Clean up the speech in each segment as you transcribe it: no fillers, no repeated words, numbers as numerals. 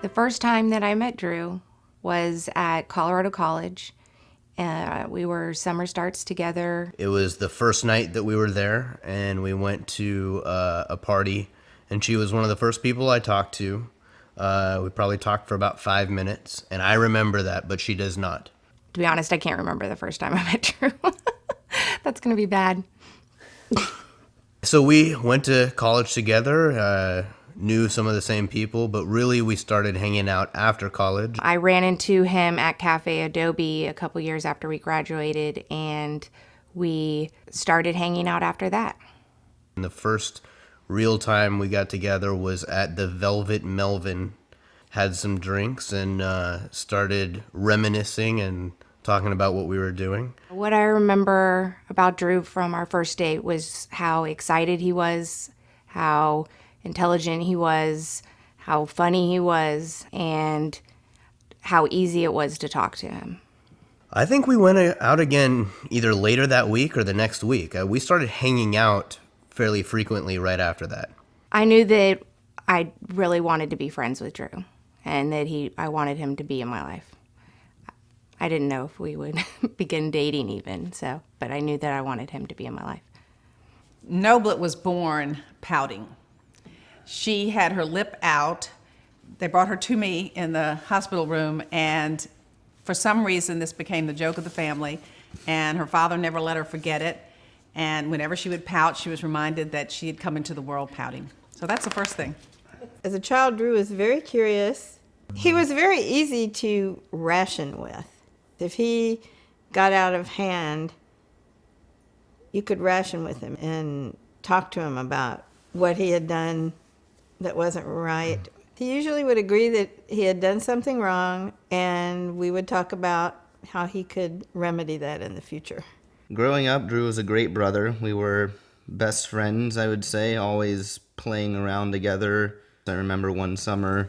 The first time that I met Drew was at Colorado College. We were summer starts together. It was the first night that we were there, and we went to a party, and she was one of the first people I talked to. We probably talked for about 5 minutes, and I remember that, but she does not. To be honest, I can't remember the first time I met Drew. That's going to be bad. So we went to college together, knew some of the same people, but really we started hanging out after college. I ran into him at Cafe Adobe a couple years after we graduated, and we started hanging out after that. And the first real time we got together was at the Velvet Melvin, had some drinks, and started reminiscing and talking about what we were doing. What I remember about Drew from our first date was how excited he was, how intelligent he was, how funny he was, and how easy it was to talk to him. I think we went out again either later that week or the next week. We started hanging out fairly frequently right after that. I knew that I really wanted to be friends with Drew, and that I wanted him to be in my life. I didn't know if we would begin dating even, but I knew that I wanted him to be in my life. Drooblet was born pouting. She had her lip out. They brought her to me in the hospital room, and for some reason this became the joke of the family, and her father never let her forget it. And whenever she would pout, she was reminded that she had come into the world pouting. So that's the first thing. As a child, Drew was very curious. He was very easy to ration with. If he got out of hand, you could ration with him and talk to him about what he had done that wasn't right. He usually would agree that he had done something wrong, and we would talk about how he could remedy that in the future. Growing up, Drew was a great brother. We were best friends, I would say, always playing around together. I remember one summer,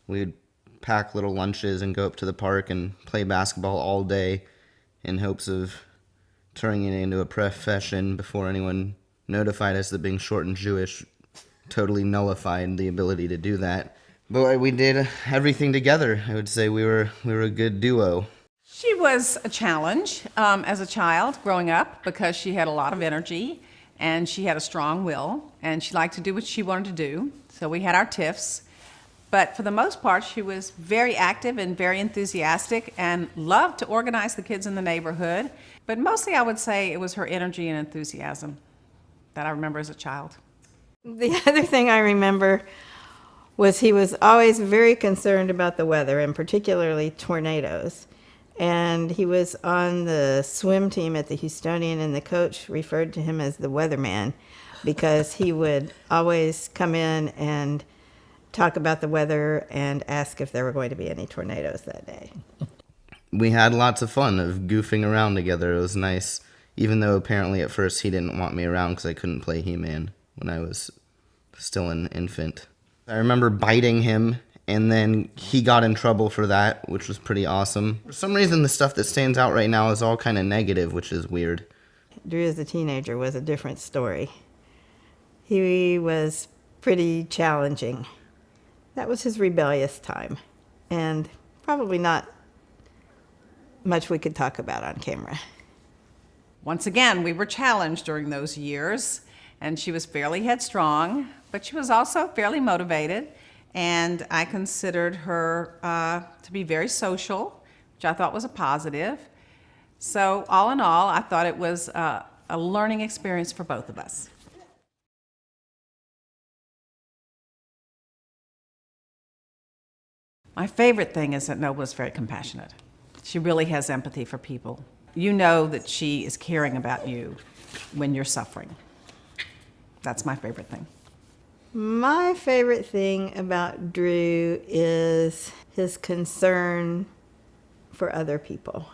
we'd pack little lunches and go up to the park and play basketball all day in hopes of turning it into a profession before anyone notified us that being short and Jewish totally nullified the ability to do that. But we did everything together. I would say we were a good duo. She was a challenge as a child growing up because she had a lot of energy and she had a strong will and she liked to do what she wanted to do. So we had our tiffs. But for the most part, she was very active and very enthusiastic and loved to organize the kids in the neighborhood. But mostly I would say it was her energy and enthusiasm that I remember as a child. The other thing I remember was he was always very concerned about the weather, and particularly tornadoes. And he was on the swim team at the Houstonian, and the coach referred to him as the weatherman because he would always come in and talk about the weather and ask if there were going to be any tornadoes that day. We had lots of fun of goofing around together. It was nice, even though apparently at first he didn't want me around because I couldn't play He-Man when I was still an infant. I remember biting him, and then he got in trouble for that, which was pretty awesome. For some reason, the stuff that stands out right now is all kind of negative, which is weird. Drew as a teenager was a different story. He was pretty challenging. That was his rebellious time, and probably not much we could talk about on camera. Once again, we were challenged during those years, and she was fairly headstrong, but she was also fairly motivated, and I considered her to be very social, which I thought was a positive. So all in all, I thought it was a learning experience for both of us. My favorite thing is that Noble is very compassionate. She really has empathy for people. You know that she is caring about you when you're suffering. That's my favorite thing. My favorite thing about Drew is his concern for other people.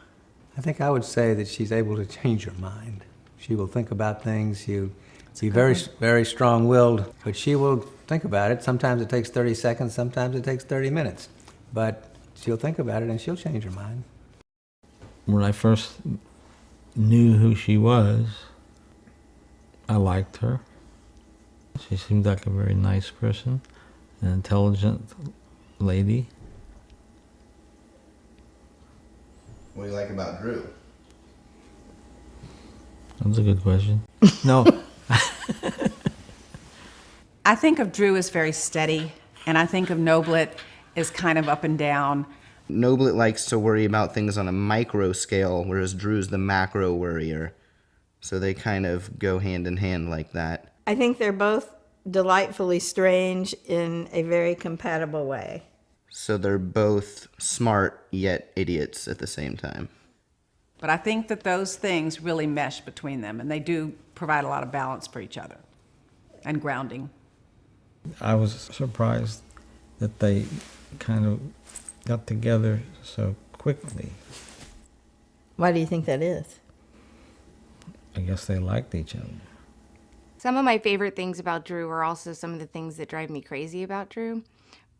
I think I would say that she's able to change her mind. She will think about things. She'll be very, very strong-willed, but she will think about it. Sometimes it takes 30 seconds, sometimes it takes 30 minutes. But she'll think about it and she'll change her mind. When I first knew who she was, I liked her. She seemed like a very nice person, an intelligent lady. What do you like about Drew? That's a good question. No, I think of Drew as very steady, and I think of Noblet as kind of up and down. Noblet likes to worry about things on a micro scale, whereas Drew's the macro worrier. So they kind of go hand in hand like that. I think they're both delightfully strange in a very compatible way. So they're both smart yet idiots at the same time. But I think that those things really mesh between them, and they do provide a lot of balance for each other and grounding. I was surprised that they kind of got together so quickly. Why do you think that is? I guess they liked each other. Some of my favorite things about Drew are also some of the things that drive me crazy about Drew.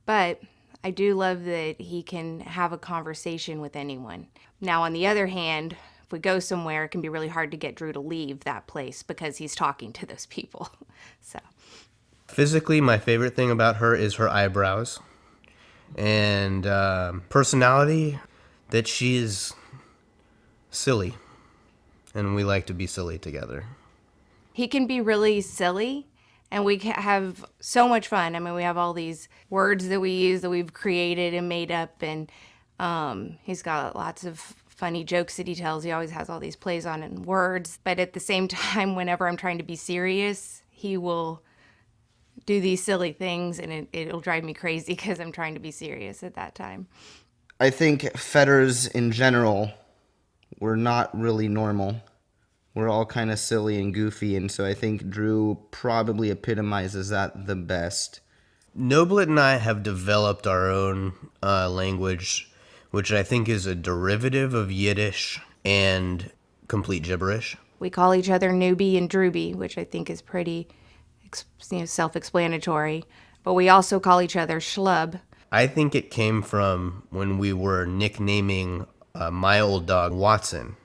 But I do love that he can have a conversation with anyone. Now, on the other hand, if we go somewhere, it can be really hard to get Drew to leave that place because he's talking to those people. So, Physically, my favorite thing about her is her eyebrows. And personality, that she is silly. And we like to be silly together. he can be really silly, and we have so much fun. I mean, we have all these words that we use that we've created and made up, and he's got lots of funny jokes that he tells. He always has all these plays on it and words, but at the same time, whenever I'm trying to be serious, he will do these silly things, and it'll drive me crazy because I'm trying to be serious at that time. I think fetters in general were not really normal. We're all kind of silly and goofy, and so I think Drew probably epitomizes that the best. Noblet and I have developed our own language, which I think is a derivative of Yiddish and complete gibberish. We call each other newbie and drooby, which I think is pretty self-explanatory. But we also call each other schlub. I think it came from when we were nicknaming my old dog Watson,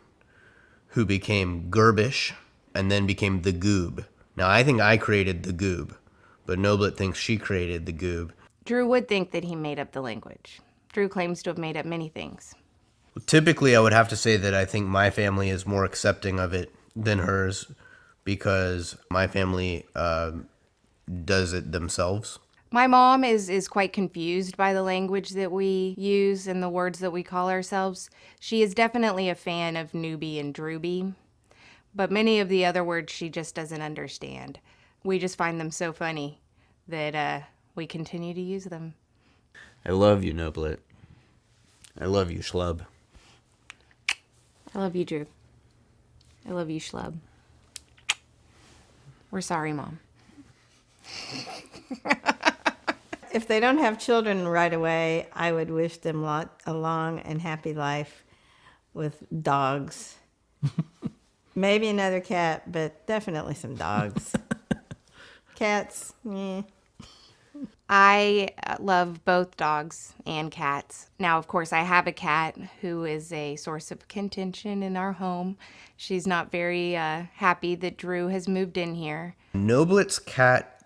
who became Gerbish and then became the Goob. Now, I think I created the Goob, but Noblet thinks she created the Goob. Drew would think that he made up the language. Drew claims to have made up many things. Typically, I would have to say that I think my family is more accepting of it than hers because my family does it themselves. My mom is quite confused by the language that we use and the words that we call ourselves. She is definitely a fan of newbie and drooby, but many of the other words she just doesn't understand. We just find them so funny that we continue to use them. I love you, Noblet. I love you, Schlub. I love you, Drew. I love you, schlub. We're sorry, Mom. If they don't have children right away, I would wish them a long and happy life with dogs. Maybe another cat, but definitely some dogs. Cats, yeah. I love both dogs and cats. Now, of course, I have a cat who is a source of contention in our home. She's not very happy that Drew has moved in here. Noblet's cat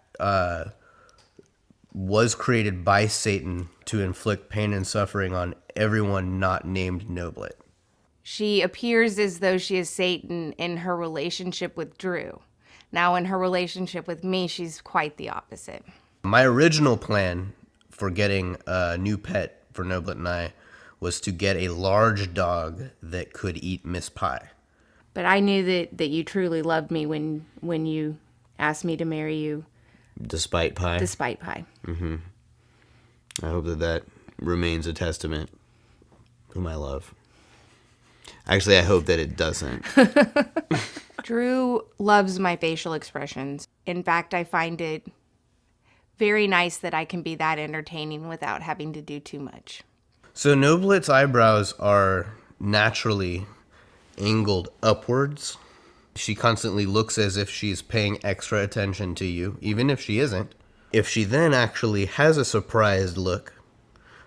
was created by Satan to inflict pain and suffering on everyone not named Noblet. She appears as though she is Satan in her relationship with Drew. Now, in her relationship with me, she's quite the opposite. My original plan for getting a new pet for Noblet and I was to get a large dog that could eat Miss Pie. But I knew that you truly loved me when you asked me to marry you, Despite Pie? despite Pie. I hope that remains a testament whom I love. Actually, I hope that it doesn't. Drew loves my facial expressions. In fact, I find it very nice that I can be that entertaining without having to do too much. So Noblet's eyebrows are naturally angled upwards. She constantly looks as if she's paying extra attention to you, even if she isn't. If she then actually has a surprised look,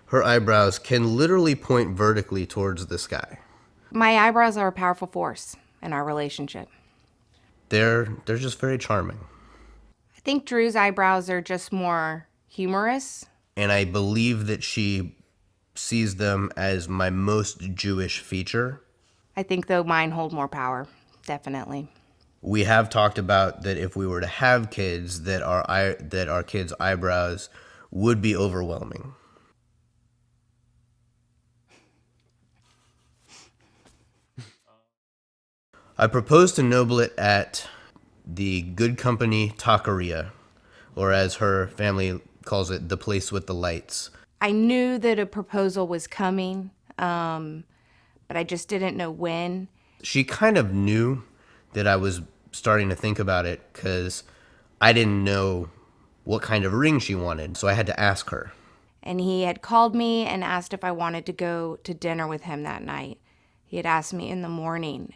her eyebrows can literally point vertically towards the sky. My eyebrows are a powerful force in our relationship. They're just very charming. I think Drew's eyebrows are just more humorous. and I believe that she sees them as my most Jewish feature. I think, though, mine hold more power, definitely. We have talked about that if we were to have kids, that our kids' eyebrows would be overwhelming. I proposed to Noblet at the Good Company Taqueria, or as her family calls it, the place with the lights. I knew that a proposal was coming, but I just didn't know when. She kind of knew that I was starting to think about it because I didn't know what kind of ring she wanted, so I had to ask her. And he had called me and asked if I wanted to go to dinner with him that night. He had asked me in the morning.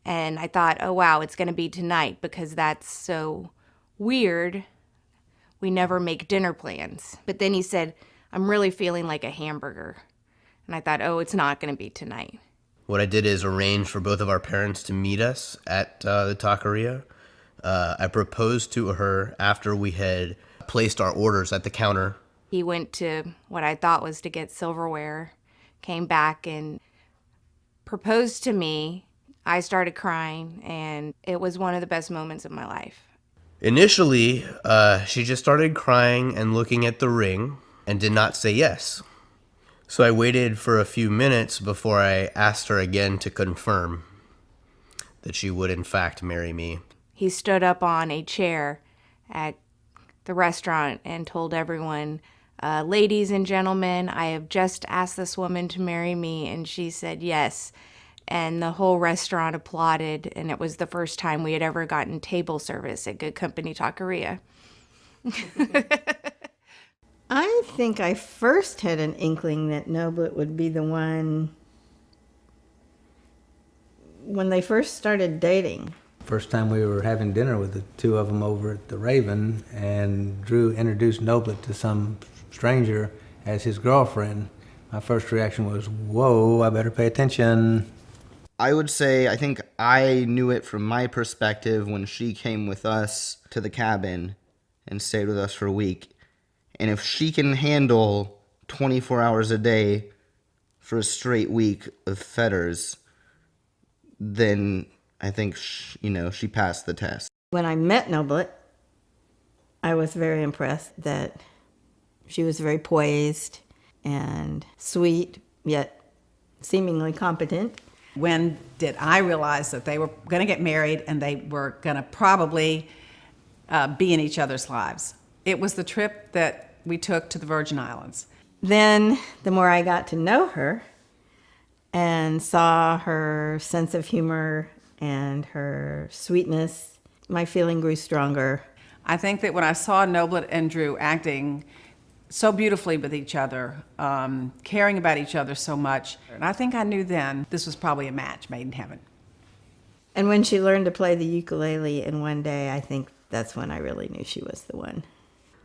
And I thought, oh, wow, it's going to be tonight because that's so weird. We never make dinner plans. But then he said, I'm really feeling like a hamburger. And I thought, oh, it's not going to be tonight. What I did is arrange for both of our parents to meet us at the taqueria. I proposed to her after we had placed our orders at the counter. He went to what I thought was to get silverware, came back and proposed to me. I started crying, and it was one of the best moments of my life. Initially, she just started crying and looking at the ring and did not say yes. So I waited for a few minutes before I asked her again to confirm that she would in fact marry me. He stood up on a chair at the restaurant and told everyone, ladies and gentlemen, I have just asked this woman to marry me, and she said yes. And the whole restaurant applauded, and it was the first time we had ever gotten table service at Good Company Taqueria. I think I first had an inkling that Noblet would be the one when they first started dating. First time we were having dinner with the two of them over at the Raven, and Drew introduced Noblet to some stranger as his girlfriend. My first reaction was, whoa, I better pay attention. I would say I think I knew it from my perspective when she came with us to the cabin and stayed with us for a week. And if she can handle 24 hours a day for a straight week of fetters, then I think, she passed the test. When I met Noblet, I was very impressed that she was very poised and sweet, yet seemingly competent. When did I realize that they were going to get married and they were going to probably be in each other's lives? It was the trip that we took to the Virgin Islands. Then, the more I got to know her and saw her sense of humor and her sweetness, my feeling grew stronger. I think that when I saw Noblet and Drew acting so beautifully with each other, caring about each other so much, and I think I knew then this was probably a match made in heaven. And when she learned to play the ukulele in one day, I think that's when I really knew she was the one.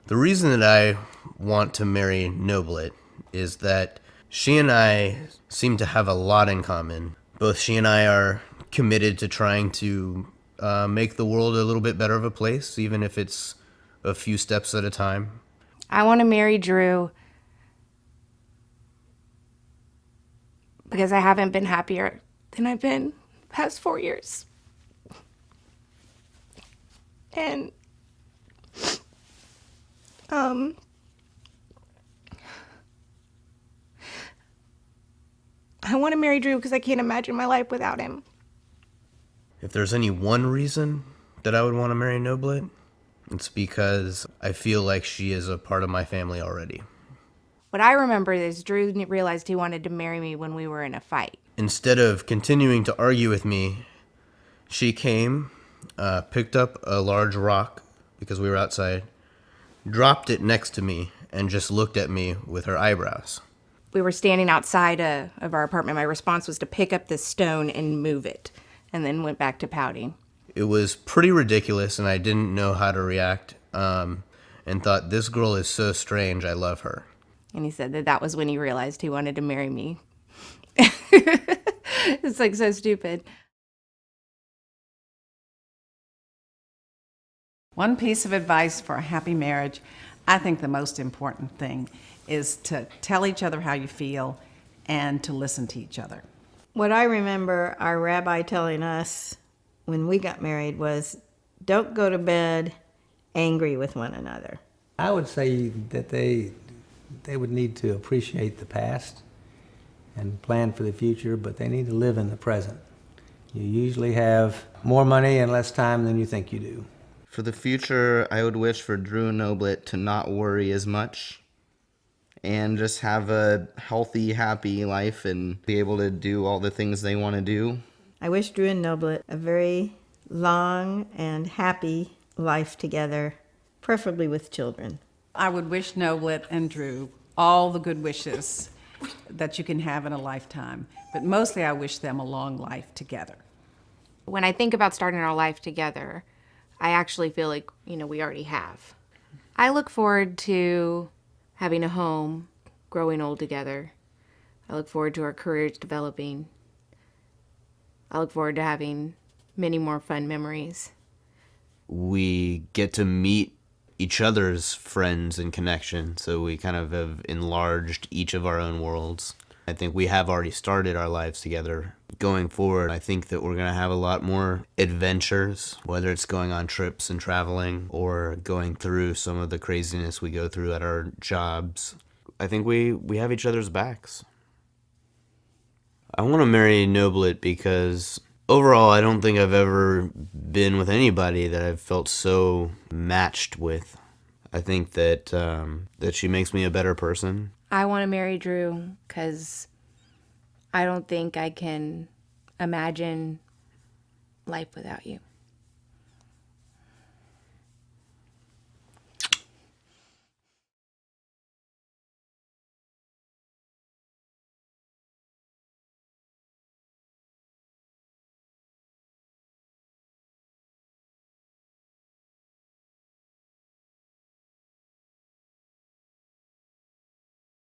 The reason that I want to marry Noblet is that she and I seem to have a lot in common. Both she and I are committed to trying to make the world a little bit better of a place, even if it's a few steps at a time. I want to marry Drew because I haven't been happier than I've been the past 4 years. And I want to marry Drew because I can't imagine my life without him. If there's any one reason that I would want to marry Noblet, it's because I feel like she is a part of my family already. What I remember is Drew realized he wanted to marry me when we were in a fight. Instead of continuing to argue with me, she came, picked up a large rock because we were outside, dropped it next to me, and just looked at me with her eyebrows. We were standing outside of our apartment. My response was to pick up this stone and move it, and then went back to pouting. It was pretty ridiculous, and I didn't know how to react, and thought, this girl is so strange, I love her. And he said that was when he realized he wanted to marry me. It's like so stupid. One piece of advice for a happy marriage, I think the most important thing is to tell each other how you feel and to listen to each other. What I remember our rabbi telling us when we got married was, don't go to bed angry with one another. I would say that they would need to appreciate the past and plan for the future, but they need to live in the present. You usually have more money and less time than you think you do. For the future, I would wish for Drew and Noblet to not worry as much and just have a healthy, happy life and be able to do all the things they want to do. I wish Drew and Noblet a very long and happy life together, preferably with children. I would wish Noblet and Drew all the good wishes that you can have in a lifetime, but mostly I wish them a long life together. When I think about starting our life together, I actually feel like, we already have. I look forward to having a home, growing old together. I look forward to our careers developing. I look forward to having many more fun memories. We get to meet each other's friends and connections, so we kind of have enlarged each of our own worlds. I think we have already started our lives together. Going forward, I think that we're going to have a lot more adventures, whether it's going on trips and traveling or going through some of the craziness we go through at our jobs. I think we have each other's backs. I want to marry Noblet because overall, I don't think I've ever been with anybody that I've felt so matched with. I think that that she makes me a better person. I want to marry Drew because I don't think I can imagine life without you.